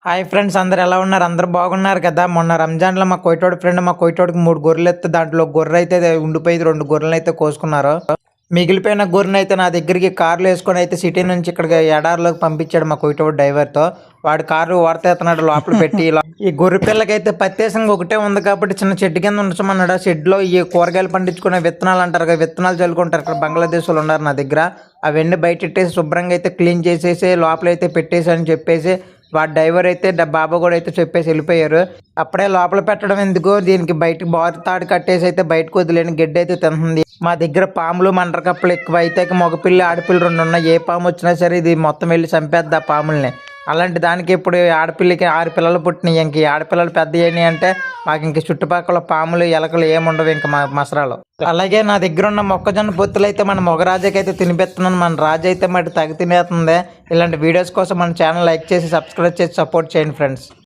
Hi friends, అందరు ఎలా ఉన్నారు? అందరూ బాగున్నారు కదా. మొన్న రంజాన్లో మా కోయిటోడు ఫ్రెండ్ మా కోయిటోడికి 3 గొర్రెలు ఎత్తే దాంట్లో గొర్రె అయితే ఉండిపోయింది. 2 గొర్రెలను అయితే కోసుకున్నారు. మిగిలిపోయిన గొర్రెను అయితే నా దగ్గరికి కార్లో వేసుకొని అయితే సిటీ నుంచి ఇక్కడికి ఎడారిలోకి పంపించాడు మా కోయిటోడు డ్రైవర్తో. వాడు కారు ఓడతేస్తున్నాడు లోపల పెట్టి. ఈ గొర్రె పిల్లకైతే పత్తేసంగా ఒకటే ఉంది కాబట్టి చిన్న చెట్టు కింద ఉంచమన్నాడు. ఆ షెడ్లో ఈ కూరగాయలు పండించుకునే విత్తనాలు అంటారు కదా, విత్తనాలు చల్లుకుంటారు. ఇక్కడ బంగ్లాదేశ్ వాళ్ళు ఉన్నారు నా దగ్గర. అవన్నీ బయట ఇట్టేసి శుభ్రంగా అయితే క్లీన్ చేసేసి లోపలైతే పెట్టేసి అని చెప్పేసి వాడు డ్రైవర్ అయితే బాబా కూడా అయితే చెప్పేసి వెళ్ళిపోయారు. అప్పుడే లోపల పెట్టడం ఎందుకు, దీనికి బయట బారు తాడు కట్టేసి అయితే బయటకు వదిలేని గడ్డి అయితే తింటుంది. మా దగ్గర పాములు మంటరకప్పలు ఎక్కువ అయితే మగపిల్లి ఆడపిల్లి 2 ఉన్నాయి. ఏ పాము వచ్చినా సరే ఇది మొత్తం వెళ్ళి చంపేద్ది ఆ పాముల్ని. అలాంటి దానికి ఇప్పుడు ఆడపిల్లకి 6 పిల్లలు పుట్టినాయి. ఇంక ఈ ఆడపిల్లలు పెద్ద అయినాయి అంటే మాకు ఇంక చుట్టుపక్కల పాములు ఎలకలు ఏముండవు ఇంకా మా మసరాలు. అలాగే నా దగ్గర ఉన్న మొక్కజొన్న పొత్తులు అయితే మన మొగరాజుకి అయితే తినిపిస్తున్నాను. మన రాజు అయితే మరి తగి తినేస్తుంది. ఇలాంటి వీడియోస్ కోసం మన ఛానల్ లైక్ చేసి సబ్స్క్రైబ్ చేసి సపోర్ట్ చేయండి ఫ్రెండ్స్.